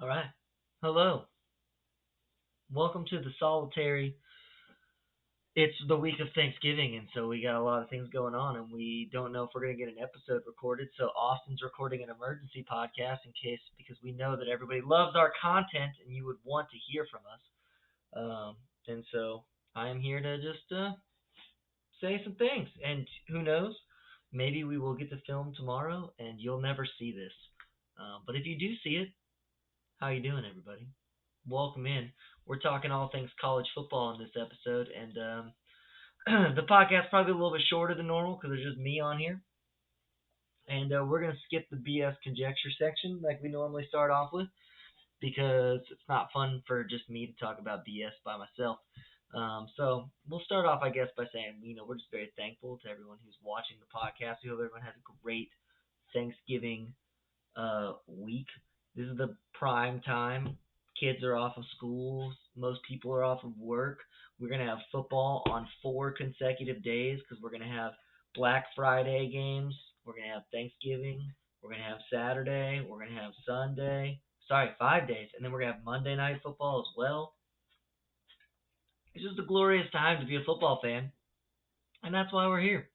All right. Hello. Welcome to the solitary. It's the week of Thanksgiving, and so we got a lot of things going on, and we don't know if we're going to get an episode recorded. So Austin's recording an emergency podcast in case, because we know that everybody loves our content and you would want to hear from us. And so I am here to just say some things, and who knows, maybe we will get to film tomorrow, and you'll never see this. But if you do see it, how you doing, everybody? Welcome in. We're talking all things college football in this episode, and the podcast's probably a little bit shorter than normal because there's just me on here. And we're gonna skip the BS conjecture section like we normally start off with because it's not fun for just me to talk about BS by myself. So we'll start off, I guess, by saying we're just very thankful to everyone who's watching the podcast. We hope everyone has a great Thanksgiving week. This is the prime time. Kids are off of school. Most people are off of work. We're going to have football on 4 consecutive days because we're going to have Black Friday games. We're going to have Thanksgiving. We're going to have Saturday. We're going to have Sunday. Sorry, 5 days. And then we're going to have Monday night football as well. It's just a glorious time to be a football fan. And that's why we're here.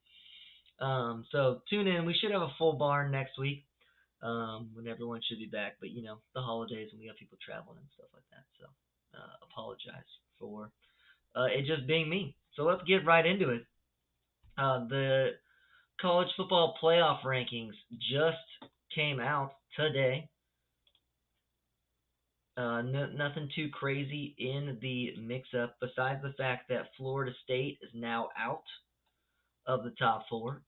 So tune in. We should have a full barn next week. When everyone should be back. But the holidays and we got people traveling and stuff like that. So apologize for it just being me. So let's get right into it. The college football playoff rankings just came out today. Nothing too crazy in the mix-up besides the fact that Florida State is now out of the top four,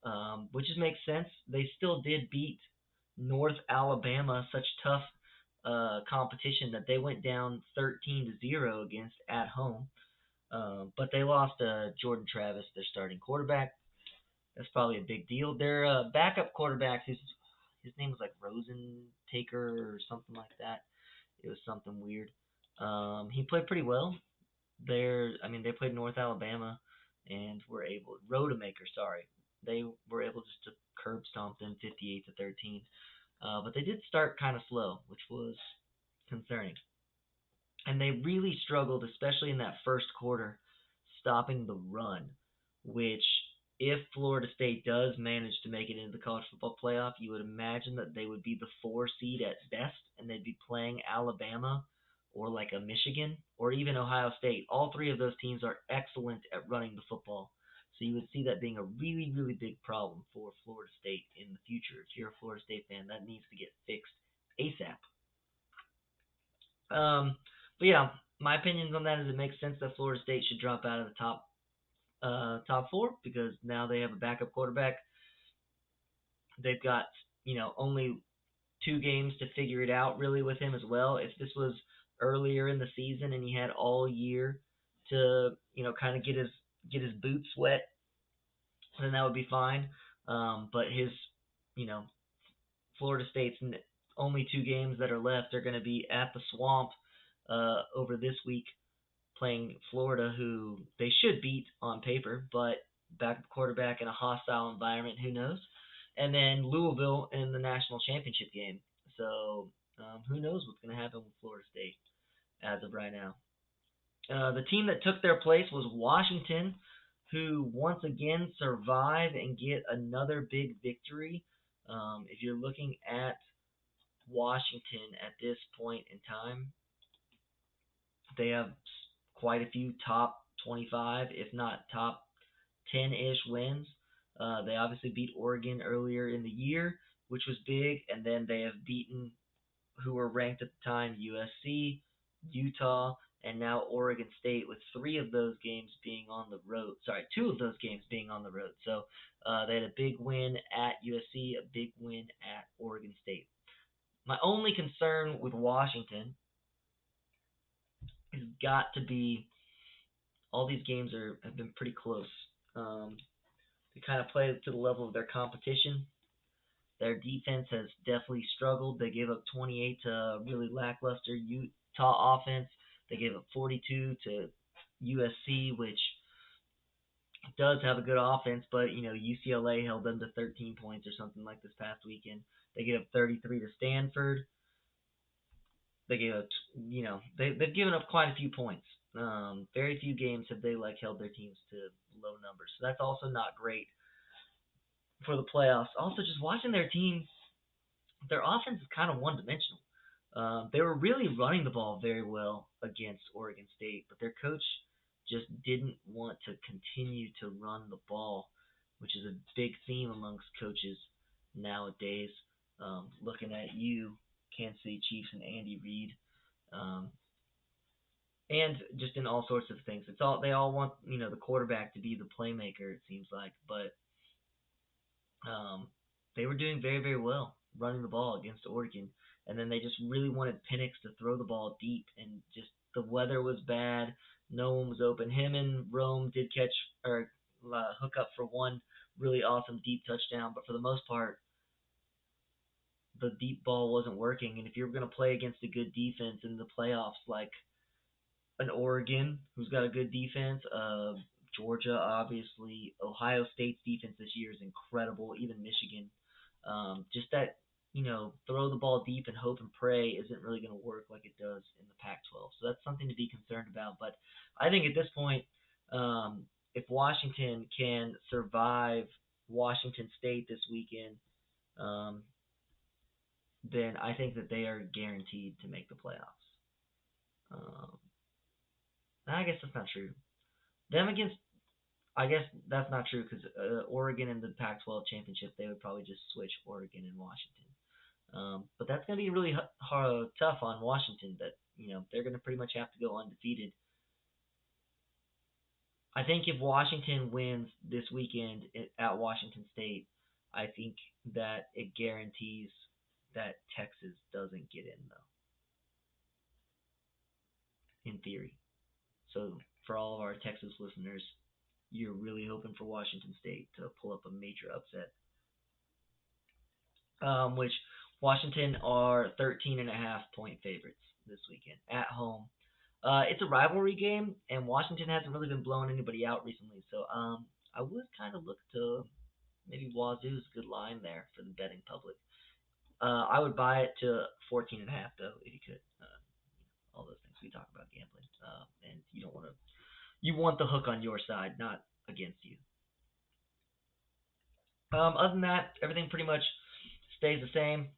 which just makes sense. They still did beat North Alabama, such tough competition that they went down 13-0 against at home. But they lost Jordan Travis, their starting quarterback. That's probably a big deal. Their backup quarterback, his name was like Rosentaker or something like that. It was something weird. He played pretty well. They played North Alabama and were able Rodemaker, sorry. They were able just to curb stomp them 58-13. But they did start kind of slow, which was concerning. And they really struggled, especially in that first quarter, stopping the run, which, if Florida State does manage to make it into the college football playoff, you would imagine that they would be the 4 seed at best, and they'd be playing Alabama or like a Michigan or even Ohio State. All three of those teams are excellent at running the football. So you would see that being a really, really big problem for Florida State in the future. If you're a Florida State fan, that needs to get fixed ASAP. But yeah, my opinions on that is it makes sense that Florida State should drop out of the top four because now they have a backup quarterback. They've got only 2 games to figure it out really with him as well. If this was earlier in the season and he had all year to kind of get his boots wet, then that would be fine. But his you know Florida State's only 2 games that are left are going to be at the Swamp over this week playing Florida, who they should beat on paper, but backup quarterback in a hostile environment, who knows? And then Louisville in the national championship game. So who knows what's going to happen with Florida State as of right now. The team that took their place was Washington, who once again survive and get another big victory. If you're looking at Washington at this point in time, they have quite a few top 25, if not top 10-ish wins. They obviously beat Oregon earlier in the year, which was big, and then they have beaten who were ranked at the time USC, Utah, and now Oregon State, with 3 of those games being on the road. Sorry, 2 of those games being on the road. So they had a big win at USC, a big win at Oregon State. My only concern with Washington has got to be all these games have been pretty close. They kind of play to the level of their competition. Their defense has definitely struggled. They gave up 28 to a really lackluster Utah offense. They gave up 42 to USC, which does have a good offense, but UCLA held them to 13 points or something like this past weekend. They gave up 33 to Stanford. They gave up, they've given up quite a few points. Very few games have they like held their teams to low numbers, so that's also not great for the playoffs. Also, just watching their team, their offense is kind of one dimensional. They were really running the ball very well against Oregon State, but their coach just didn't want to continue to run the ball, which is a big theme amongst coaches nowadays. Looking at you, Kansas City Chiefs and Andy Reid, um, and just in all sorts of things. It's all they all want, the quarterback to be the playmaker. It seems like, but um, they were doing very, very well running the ball against Oregon, and then they just really wanted Penix to throw the ball deep, and just the weather was bad. No one was open. Him and Rome did catch or hook up for one really awesome deep touchdown, but for the most part, the deep ball wasn't working. And if you're going to play against a good defense in the playoffs, like an Oregon who's got a good defense. Georgia, obviously. Ohio State's defense this year is incredible. Even Michigan. Just that, throw the ball deep and hope and pray isn't really going to work like it does in the Pac-12. So that's something to be concerned about. But I think at this point, if Washington can survive Washington State this weekend, um, then I think that they are guaranteed to make the playoffs. Um, I guess that's not true. Them against, I guess that's not true because Oregon in the Pac-12 championship, they would probably just switch Oregon and Washington. But that's going to be really tough on Washington. That they're going to pretty much have to go undefeated. I think if Washington wins this weekend at Washington State, I think that it guarantees that Texas doesn't get in though, in theory. So for all of our Texas listeners, you're really hoping for Washington State to pull up a major upset, which Washington are 13.5 point favorites this weekend at home. It's a rivalry game, and Washington hasn't really been blowing anybody out recently, so I would kind of look to maybe Wazoo's good line there for the betting public. I would buy it to 14.5 though, if you could. All those things we talk about gambling, and you don't want to. You want the hook on your side, not against you. Other than that, everything pretty much stays the same.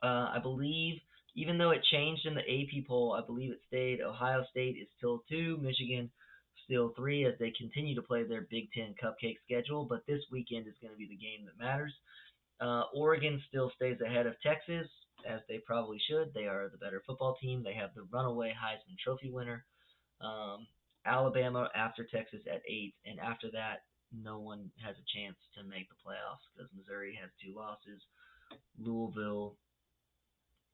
I believe, even though it changed in the AP poll, I believe it stayed. Ohio State is still 2, Michigan still 3 as they continue to play their Big Ten cupcake schedule. But this weekend is going to be the game that matters. Oregon still stays ahead of Texas, as they probably should. They are the better football team. They have the runaway Heisman Trophy winner. Um, Alabama after Texas at 8, and after that, no one has a chance to make the playoffs because Missouri has 2 losses. Louisville,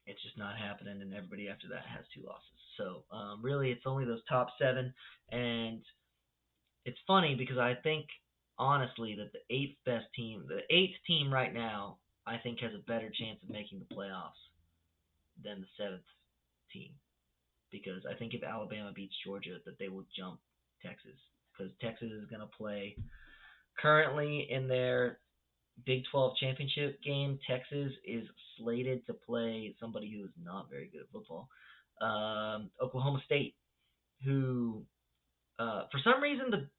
it's just not happening, and everybody after that has 2 losses. So really, it's only those top 7, and it's funny because I think honestly that the eighth team right now, I think has a better chance of making the playoffs than the 7th team because I think if Alabama beats Georgia, that they will jump Texas because Texas is going to play currently in their Big 12 championship game. Texas is slated to play somebody who is not very good at football, Oklahoma State, who for some reason the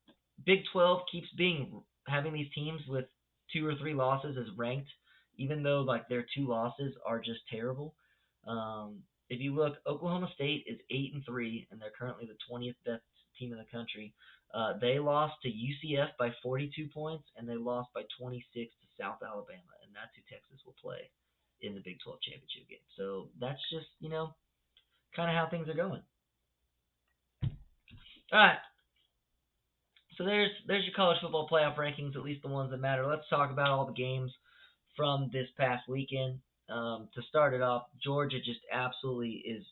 Big 12 keeps being having these teams with 2 or 3 losses as ranked, even though like their 2 losses are just terrible. If you look, Oklahoma State is 8-3, and they're currently the 20th best team in the country. They lost to UCF by 42 points, and they lost by 26 to South Alabama, and that's who Texas will play in the Big 12 championship game. So that's just kind of how things are going. All right, so there's your college football playoff rankings, at least the ones that matter. Let's talk about all the games from this past weekend. To start it off, Georgia just absolutely is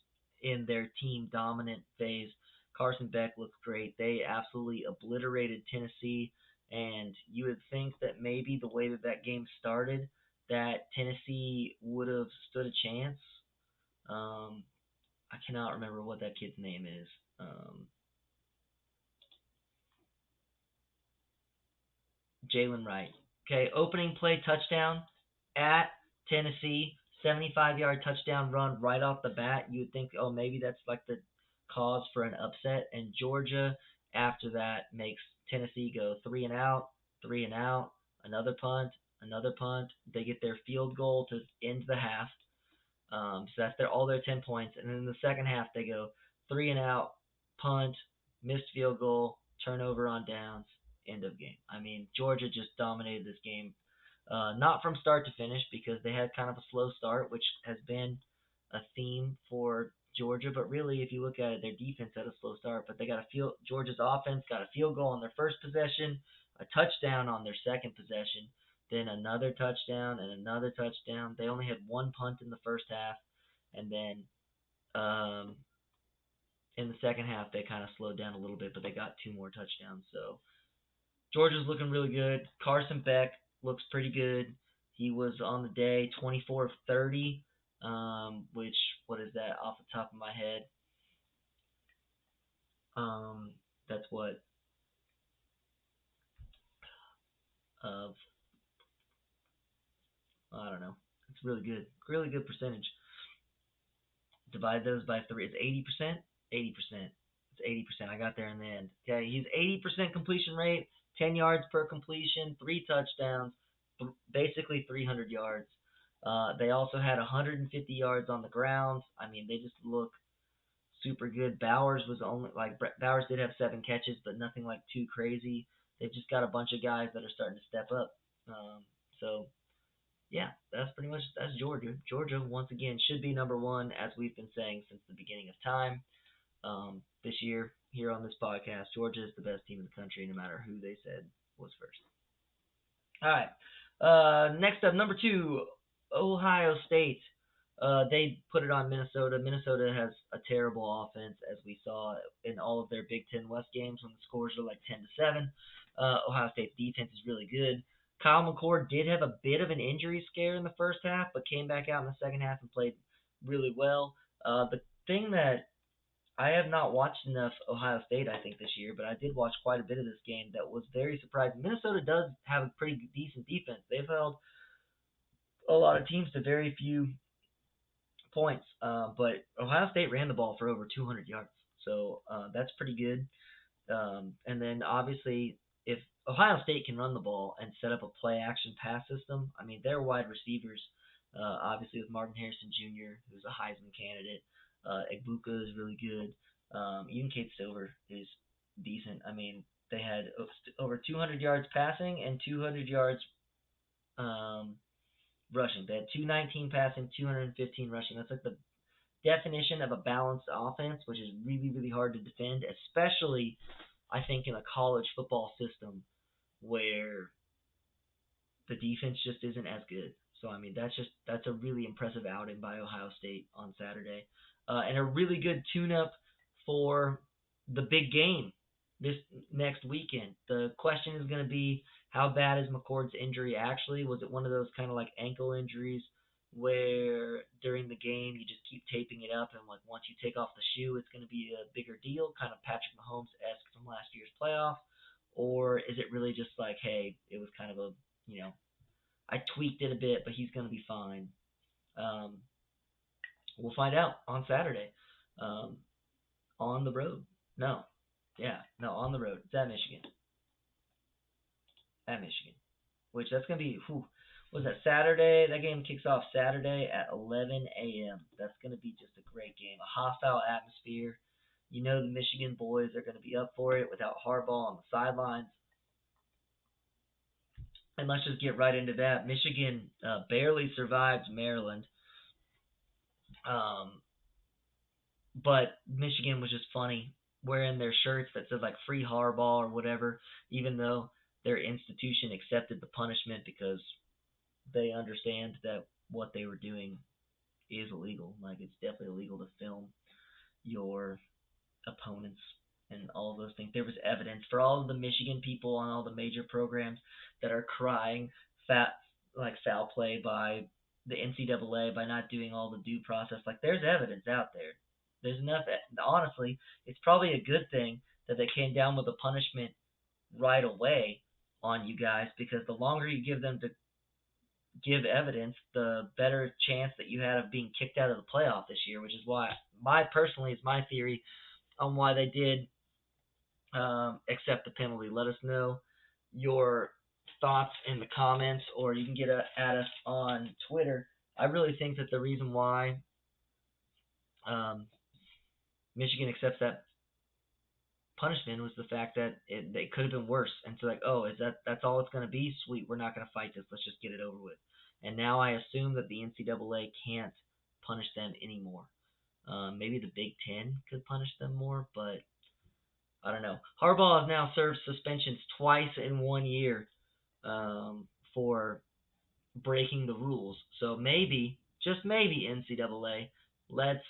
in their team dominant phase. Carson Beck looks great. They absolutely obliterated Tennessee, and you would think that maybe the way that that game started, that Tennessee would have stood a chance. Um, I cannot remember what that kid's name is. Jalen Wright. Okay, opening play touchdown at Tennessee, 75-yard touchdown run right off the bat. You would think, oh, maybe that's like the cause for an upset. And Georgia, after that, makes Tennessee go three and out, another punt, another punt. They get their field goal to end the half. So that's all their 10 points. And then in the second half, they go three and out, punt, missed field goal, turnover on downs, end of game. I mean, Georgia just dominated this game, not from start to finish because they had kind of a slow start, which has been a theme for Georgia. But really, if you look at it, their defense had a slow start, but they got a field. Georgia's offense got a field goal on their first possession, a touchdown on their second possession, then another touchdown and another touchdown. They only had one punt in the first half, and then in the second half they kind of slowed down a little bit, but they got two more touchdowns. So Georgia's looking really good. Carson Beck looks pretty good. He was on the day 24 of 30, which, what is that off the top of my head? That's what of I don't know. It's really good percentage. Divide those by three. It's 80%. 80%. It's 80%. I got there in the end. Okay, he's 80% completion rate, 10 yards per completion, three touchdowns, basically 300 yards. They also had 150 yards on the ground. I mean, they just look super good. Bowers did have seven catches, but nothing like too crazy. They've just got a bunch of guys that are starting to step up. So yeah, that's Georgia. Georgia once again should be number one, as we've been saying since the beginning of time. This year here on this podcast, Georgia is the best team in the country, no matter who they said was first. All right. Next up, number two, Ohio State. They put it on Minnesota. Minnesota has a terrible offense, as we saw in all of their Big Ten West games when the scores are like 10-7. Ohio State's defense is really good. Kyle McCord did have a bit of an injury scare in the first half, but came back out in the second half and played really well. The thing that I have not watched enough Ohio State, I think, this year, but I did watch quite a bit of this game that was very surprising. Minnesota does have a pretty decent defense. They've held a lot of teams to very few points, but Ohio State ran the ball for over 200 yards, so that's pretty good. And then obviously, if Ohio State can run the ball and set up a play action pass system, I mean, their wide receivers, obviously with Marvin Harrison Jr., who's a Heisman candidate, Egbuka is really good. Even Kate Silver is decent. I mean, they had over 200 yards passing and 200 yards um, rushing. They had 219 passing, 215 rushing. That's like the definition of a balanced offense, which is really, really hard to defend, especially, I think, in a college football system where the defense just isn't as good. So I mean, that's a really impressive outing by Ohio State on Saturday, and a really good tune-up for the big game this next weekend. The question is going to be, how bad is McCord's injury actually? Was it one of those kind of like ankle injuries where during the game you just keep taping it up, and like once you take off the shoe, it's going to be a bigger deal, kind of Patrick Mahomes-esque from last year's playoff? Or is it really just like, hey, it was kind of a, I tweaked it a bit, but he's going to be fine. Um, we'll find out on Saturday. Um, on the road. On the road. It's at Michigan. At Michigan. Which that's going to be, was that Saturday? That game kicks off Saturday at 11 a.m. That's going to be just a great game. A hostile atmosphere. You know the Michigan boys are going to be up for it without Harbaugh on the sidelines. And let's just get right into that. Michigan barely survived Maryland. But Michigan was just funny, wearing their shirts that said like "Free Harbaugh" or whatever, even though their institution accepted the punishment because they understand that what they were doing is illegal. Like, it's definitely illegal to film your opponents and all of those things. There was evidence for all of the Michigan people on all the major programs that are crying foul play by the NCAA by not doing all the due process. Like, there's evidence out there. There's enough. Honestly, it's probably a good thing that they came down with a punishment right away on you guys, because the longer you give them to give evidence, the better chance that you had of being kicked out of the playoff this year, which is why my personally is my theory on why they did accept the penalty. Let us know your thoughts in the comments, or you can get at us on Twitter. I really think that the reason why um, Michigan accepts that punishment was the fact that they could have been worse. And so like, oh, is that's all it's going to be? Sweet, we're not going to fight this. Let's just get it over with. And now I assume that the NCAA can't punish them anymore. Maybe the Big Ten could punish them more, but I don't know. Harbaugh has now served suspensions twice in 1 year for breaking the rules. So maybe, just maybe, NCAA, let's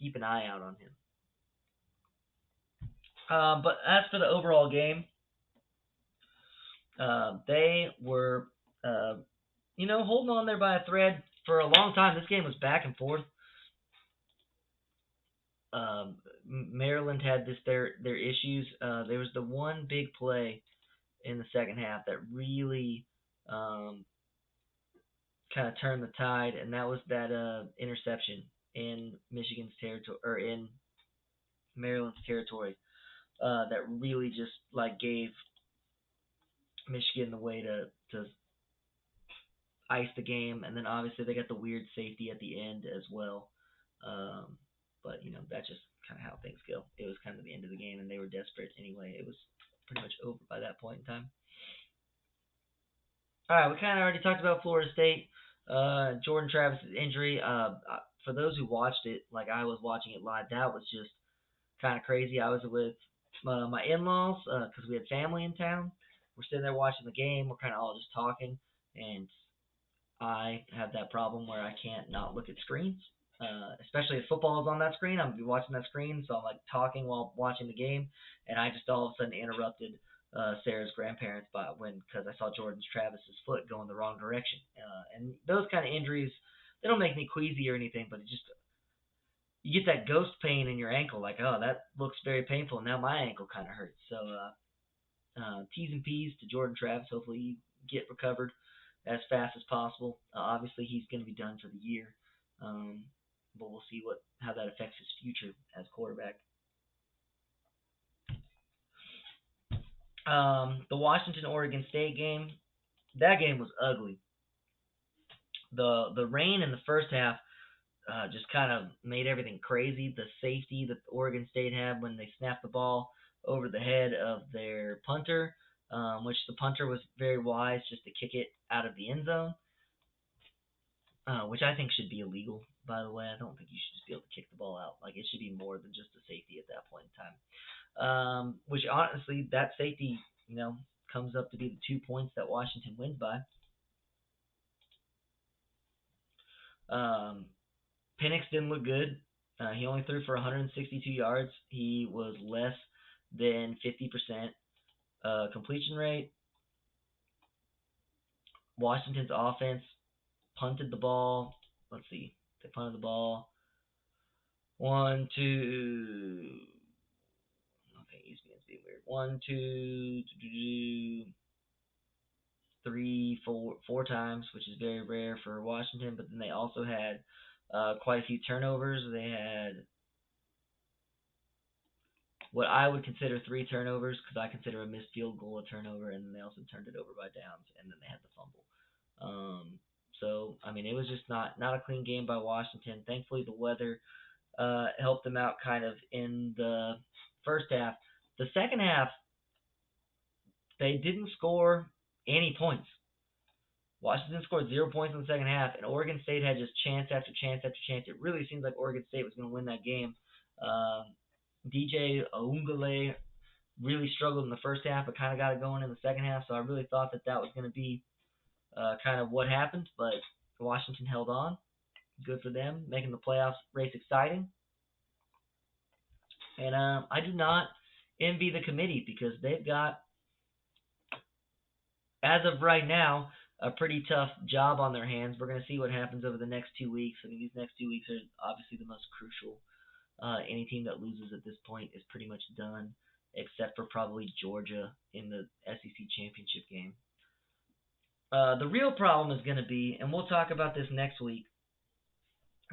keep an eye out on him. But as for the overall game, they were, uh, holding on there by a thread for a long time. This game was back and forth. Um, Maryland had their issues. There was the one big play in the second half that really kind of turned the tide, and that was that interception in Michigan's territory or in Maryland's territory that really just like gave Michigan the way to ice the game, and then obviously they got the weird safety at the end as well. Um, but that's just kind of how things go. It was kind of the end of the game, and they were desperate anyway. It was pretty much over by that point in time. All right, we kind of already talked about Florida State. Jordan Travis's injury. For those who watched it, like I was watching it live, that was just kind of crazy. I was with my in-laws because we had family in town. We're sitting there watching the game. We're kind of all just talking, and I have that problem where I can't not look at screens, especially if football is on that screen. I'm gonna be watching that screen, so I'm like talking while watching the game, and I just all of a sudden interrupted Sarah's grandparents because I saw Jordan Travis's foot going the wrong direction. And those kind of injuries, they don't make me queasy or anything, but it just you get that ghost pain in your ankle, like, oh, that looks very painful. Now my ankle kind of hurts. So T's and P's to Jordan Travis. Hopefully you get recovered as fast as possible. Obviously he's going to be done for the year, but we'll see how that affects his future as quarterback. The Washington Oregon State game, that game was ugly. The rain in the first half just kind of made everything crazy. The safety that Oregon State had when they snapped the ball over the head of their punter, which the punter was very wise just to kick it out of the end zone, which I think should be illegal, by the way. I don't think you should just be able to kick the ball out. Like, it should be more than just a safety at that point in time. Which, honestly, that safety, comes up to be the 2 points that Washington wins by. Penix didn't look good. He only threw for 162 yards. He was less than 50% completion rate. Washington's offense punted the ball. Let's see. They punted the ball. 1, 2. Okay, ESPN's being weird. 1, 2, 3, 4 times, which is very rare for Washington. But then they also had quite a few turnovers. They had what I would consider 3 turnovers, because I consider a missed field goal a turnover, and then they also turned it over by downs, and then they had the fumble. So I mean, it was just not a clean game by Washington. Thankfully, the weather helped them out kind of in the first half. The second half, they didn't score any points. Washington scored 0 points in the second half, and Oregon State had just chance after chance after chance. It really seemed like Oregon State was going to win that game. DJ Aungale really struggled in the first half, but kind of got it going in the second half. So I really thought that was going to be kind of what happened, but Washington held on. Good for them, making the playoffs race exciting. And I do not envy the committee because they've got, as of right now, a pretty tough job on their hands. We're going to see what happens over the next 2 weeks. I mean, these next 2 weeks are obviously the most crucial. Any team that loses at this point is pretty much done, except for probably Georgia in the SEC championship game. The real problem is going to be, and we'll talk about this next week,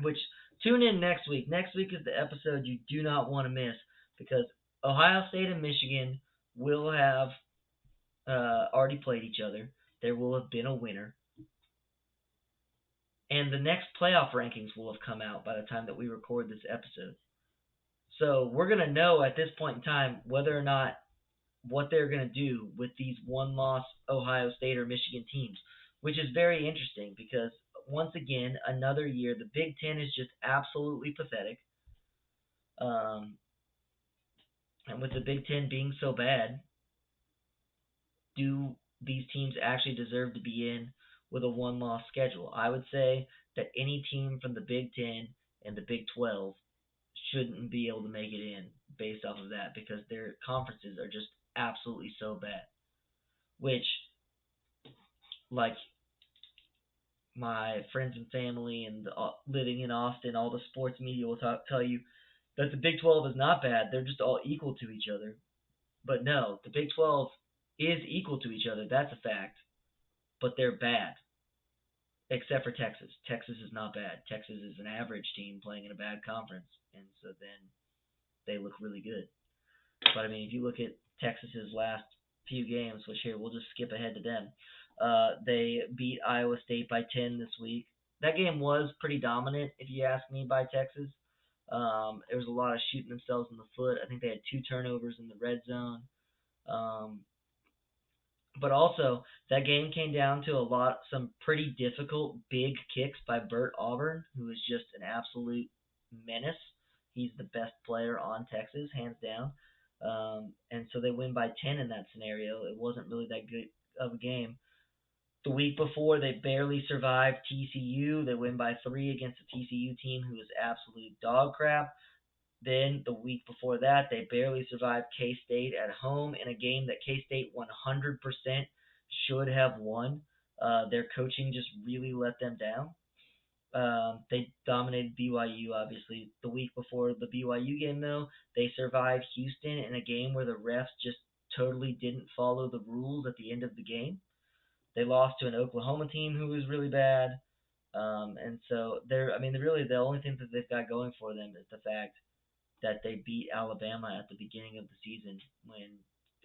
which tune in next week. Next week is the episode you do not want to miss because Ohio State and Michigan will have already played each other. There will have been a winner. And the next playoff rankings will have come out by the time that we record this episode. So we're going to know at this point in time whether or not what they're going to do with these one loss Ohio State or Michigan teams, which is very interesting because, once again, another year, the Big Ten is just absolutely pathetic. Um, and with the Big Ten being so bad, do these teams actually deserve to be in with a one loss schedule? I would say that any team from the Big Ten and the Big 12 shouldn't be able to make it in based off of that because their conferences are just absolutely so bad. Which, like my friends and family and living in Austin, all the sports media will tell you that the Big 12 is not bad. They're just all equal to each other. But no, the Big 12 is equal to each other. That's a fact. But they're bad, except for Texas. Texas is not bad. Texas is an average team playing in a bad conference, and so then they look really good. But I mean, if you look at Texas's last few games, which here we'll just skip ahead to them, they beat Iowa State by 10 this week. That game was pretty dominant, if you ask me, by Texas. There was a lot of shooting themselves in the foot. I think they had two turnovers in the red zone. Um, but also, that game came down to some pretty difficult big kicks by Bert Auburn, who is just an absolute menace. He's the best player on Texas, hands down. And so they win by 10 in that scenario. It wasn't really that good of a game. The week before, they barely survived TCU. They win by 3 against a TCU team who is absolute dog crap. Then the week before that, they barely survived K-State at home in a game that K-State 100% should have won. Their coaching just really let them down. They dominated BYU, obviously. The week before the BYU game, though, they survived Houston in a game where the refs just totally didn't follow the rules at the end of the game. They lost to an Oklahoma team who was really bad. And so really the only thing that they've got going for them is the fact that they beat Alabama at the beginning of the season when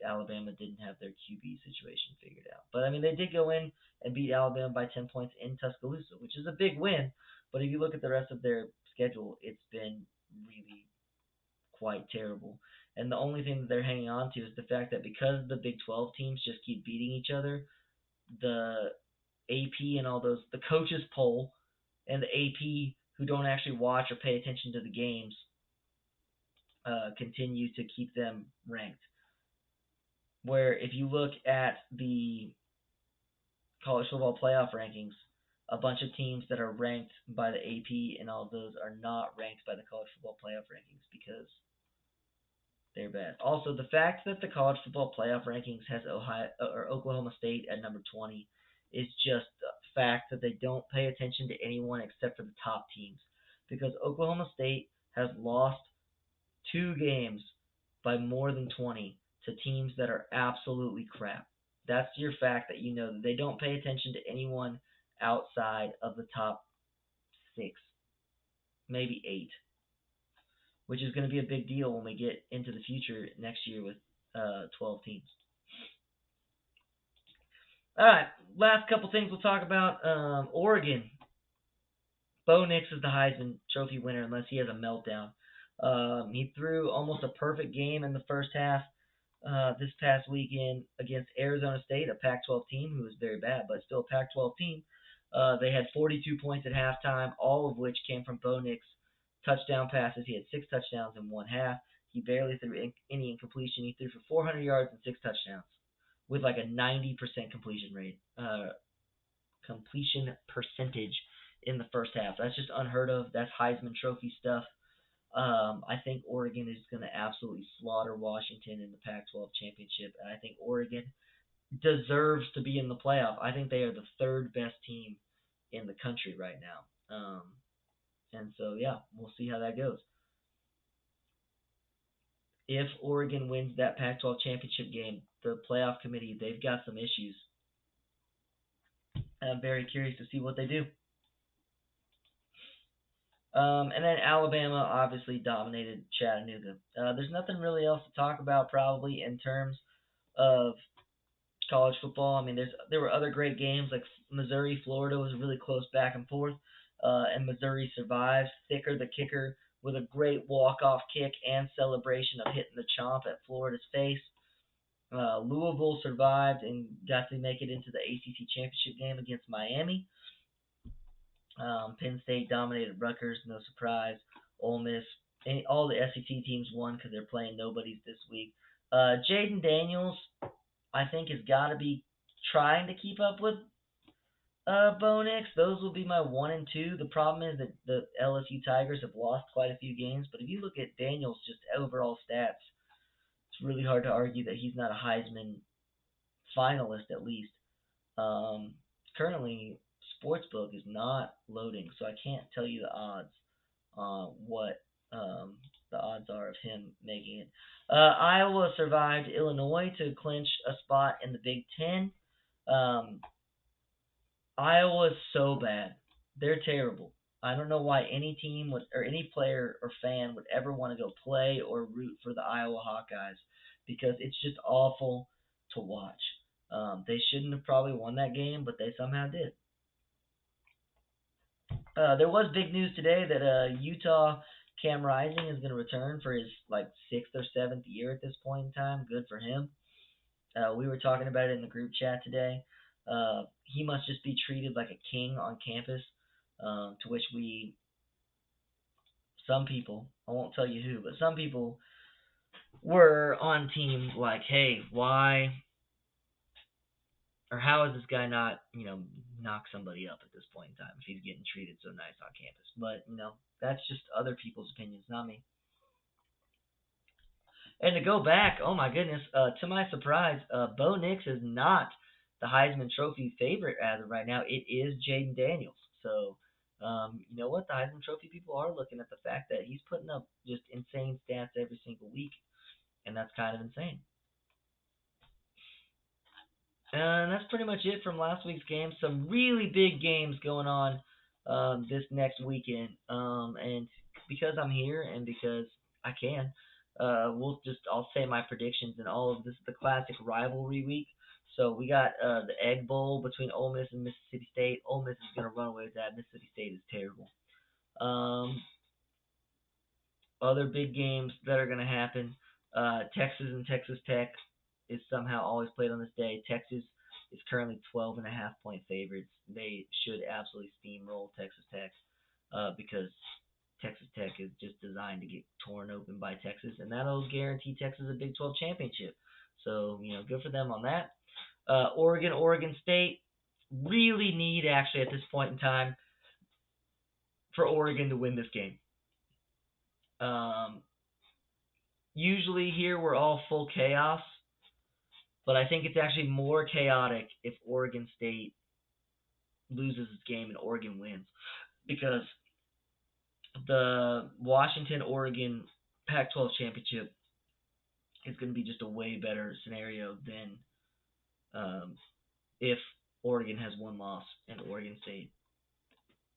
Alabama didn't have their QB situation figured out. But I mean, they did go in and beat Alabama by 10 points in Tuscaloosa, which is a big win. But if you look at the rest of their schedule, it's been really quite terrible. And the only thing that they're hanging on to is the fact that because the Big 12 teams just keep beating each other, the AP and all those, the coaches poll and the AP who don't actually watch or pay attention to the games continue to keep them ranked. Where if you look at the college football playoff rankings, a bunch of teams that are ranked by the AP and all of those are not ranked by the college football playoff rankings because they're bad. Also, the fact that the college football playoff rankings has Oklahoma State at number 20 is just a fact that they don't pay attention to anyone except for the top teams because Oklahoma State has lost 2 games by more than 20 to teams that are absolutely crap. That's your fact that you know that they don't pay attention to anyone outside of the top 6, maybe 8, which is going to be a big deal when we get into the future next year with 12 teams. All right, last couple things we'll talk about. Oregon. Bo Nix is the Heisman Trophy winner unless he has a meltdown. He threw almost a perfect game in the first half this past weekend against Arizona State, a Pac-12 team who was very bad, but still a Pac-12 team. They had 42 points at halftime, all of which came from Bo Nix touchdown passes. He had 6 touchdowns in one half. He barely threw any incompletion. He threw for 400 yards and 6 touchdowns with like a 90% completion percentage in the first half. That's just unheard of. That's Heisman Trophy stuff. I think Oregon is going to absolutely slaughter Washington in the Pac-12 championship, and I think Oregon deserves to be in the playoff. I think they are the third best team in the country right now. And so, yeah, we'll see how that goes. If Oregon wins that Pac-12 championship game, the playoff committee, they've got some issues. And I'm very curious to see what they do. And then Alabama obviously dominated Chattanooga. There's nothing really else to talk about probably in terms of college football. I mean, there were other great games like Missouri, Florida was a really close back and forth, and Missouri survived. Thicker the kicker with a great walk-off kick and celebration of hitting the chomp at Florida's face. Louisville survived and got to make it into the ACC championship game against Miami. Penn State dominated Rutgers, no surprise. Ole Miss, all the SEC teams won because they're playing nobodies this week. Jaden Daniels, I think, has got to be trying to keep up with Bo Nix. Those will be my 1 and 2. The problem is that the LSU Tigers have lost quite a few games, but if you look at Daniels' just overall stats, it's really hard to argue that he's not a Heisman finalist at least. Um, Currently, Sportsbook is not loading, so I can't tell you the odds. What the odds are of him making it. Iowa survived Illinois to clinch a spot in the Big Ten. Um, Iowa is so bad. They're terrible. I don't know why any team would or any player or fan would ever want to go play or root for the Iowa Hawkeyes because it's just awful to watch. They shouldn't have probably won that game, but they somehow did. There was big news today that Utah Cam Rising is going to return for his like 6th or 7th year at this point in time. Good for him. We were talking about it in the group chat today. He must just be treated like a king on campus. To which some people, I won't tell you who, but some people were on team like, hey, why or how is this guy not, knock somebody up at this point in time if he's getting treated so nice on campus? But, that's just other people's opinions, not me. And to go back, oh my goodness, to my surprise, Bo Nix is not the Heisman Trophy favorite as of right now. It is Jaden Daniels. So, you know what? The Heisman Trophy people are looking at the fact that he's putting up just insane stats every single week, and that's kind of insane. And that's pretty much it from last week's game. Some really big games going on this next weekend. And because I'm here and because I can, I'll say my predictions and all of this. The classic rivalry week. So we got the Egg Bowl between Ole Miss and Mississippi State. Ole Miss is going to run away with that. Mississippi State is terrible. Um, Other big games that are going to happen. Texas and Texas Tech is somehow always played on this day. Texas is currently 12.5 point favorites. They should absolutely steamroll Texas Tech because Texas Tech is just designed to get torn open by Texas, and that'll guarantee Texas a Big 12 championship. So, good for them on that. Oregon State really need actually at this point in time for Oregon to win this game. Um, Usually here we're all full chaos, but I think it's actually more chaotic if Oregon State loses its game and Oregon wins because the Washington Oregon Pac-12 championship is going to be just a way better scenario than if Oregon has one loss and Oregon State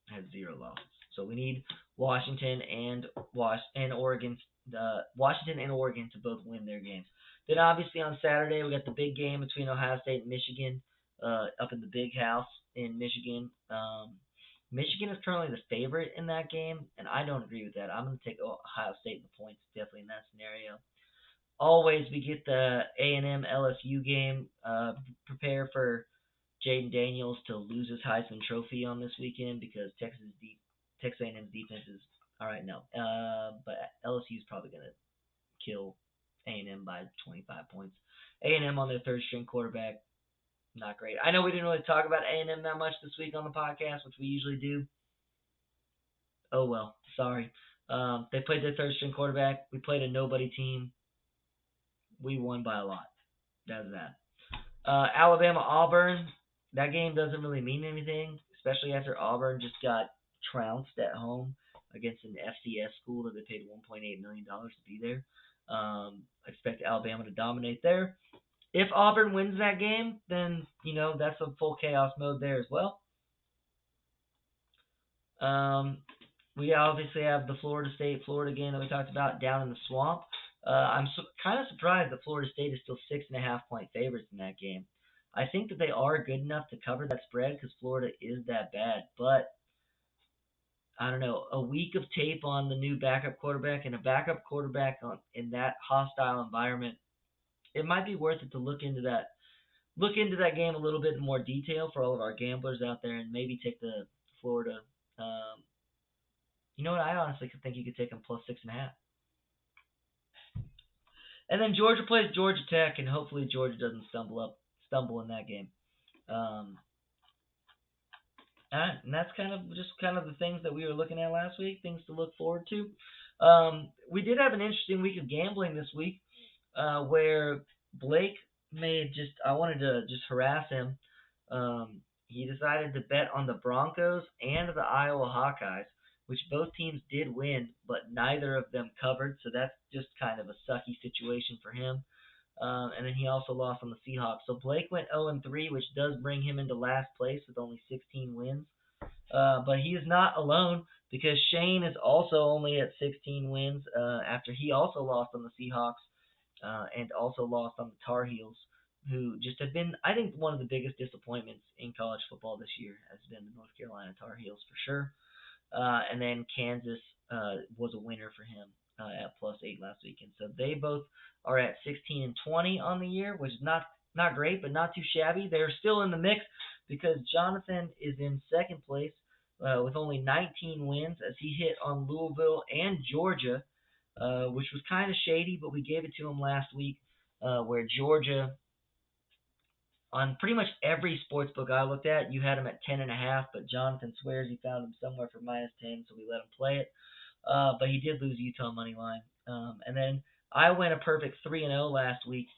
has 0 losses. So we need Washington and Oregon, Washington and Oregon to both win their games. Then obviously on Saturday we got the big game between Ohio State and Michigan, up in the Big House in Michigan. Michigan is currently the favorite in that game, and I don't agree with that. I'm going to take Ohio State in the points definitely in that scenario. Always we get the A&M LSU game. Prepare for Jaden Daniels to lose his Heisman Trophy on this weekend because Texas A&M's defense is all right. No, but LSU is probably gonna kill A&M by 25 points. A&M on their third string quarterback, not great. I know we didn't really talk about A&M that much this week on the podcast, which we usually do. Oh well, sorry. They played their third string quarterback. We played a nobody team. We won by a lot. That's that. Alabama Auburn. That game doesn't really mean anything, especially after Auburn just got trounced at home against an FCS school that they paid $1.8 million to be there. I expect Alabama to dominate there. If Auburn wins that game, then that's a full chaos mode there as well. Um, we obviously have the Florida State Florida game that we talked about down in the swamp. I'm kind of surprised that Florida State is still 6.5 point favorites in that game. I think that they are good enough to cover that spread because Florida is that bad. But I don't know, a week of tape on the new backup quarterback and a backup quarterback in that hostile environment, it might be worth it to look into that game a little bit in more detail for all of our gamblers out there and maybe take the Florida. Um, you know what? I honestly think you could take them plus 6.5. And then Georgia plays Georgia Tech, and hopefully Georgia doesn't stumble in that game. Um, and that's kind of the things that we were looking at last week, things to look forward to. We did have an interesting week of gambling this week, where Blake made just I wanted to just harass him. Um, he decided to bet on the Broncos and the Iowa Hawkeyes, which both teams did win, but neither of them covered. So that's just kind of a sucky situation for him. And then he also lost on the Seahawks. So Blake went 0-3, which does bring him into last place with only 16 wins. But he is not alone because Shane is also only at 16 wins after he also lost on the Seahawks and also lost on the Tar Heels, who just have been, I think, one of the biggest disappointments in college football this year has been the North Carolina Tar Heels for sure. And then Kansas was a winner for him at +8 last weekend. So they both are at 16-20 on the year, which is not great, but not too shabby. They're still in the mix because Jonathan is in second place with only 19 wins as he hit on Louisville and Georgia, which was kind of shady, but we gave it to him last week, where Georgia on pretty much every sports book I looked at, you had him at 10.5, but Jonathan swears he found him somewhere for -10, so we let him play it. But he did lose Utah money line. And then I went a perfect 3-0 last week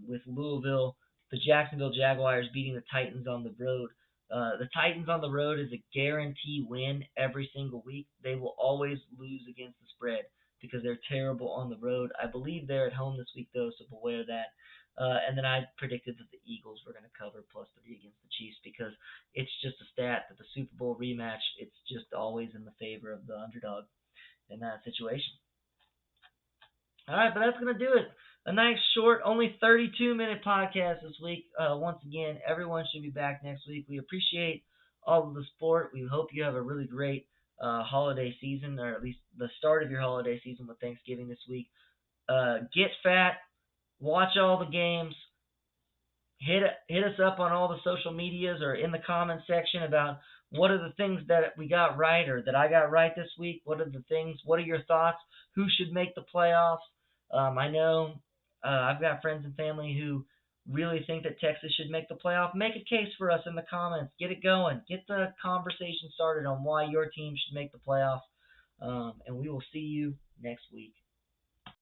with Louisville, the Jacksonville Jaguars beating the Titans on the road. The Titans on the road is a guarantee win every single week. They will always lose against the spread because they're terrible on the road. I believe they're at home this week, though, so beware that. And then I predicted that the Eagles were going to cover +3 against the Chiefs because it's just a stat that the Super Bowl rematch, it's just always in the favor of the underdog in that situation. All right, but that's going to do it. A nice short, only 32-minute podcast this week. Once again, everyone should be back next week. We appreciate all of the support. We hope you have a really great holiday season, or at least the start of your holiday season with Thanksgiving this week. Get fat, watch all the games, hit us up on all the social medias or in the comments section about what are the things that we got right or that I got right this week. What are your thoughts? Who should make the playoffs? I know I've got friends and family who really think that Texas should make the playoff. Make a case for us in the comments. Get it going. Get the conversation started on why your team should make the playoffs. And we will see you next week.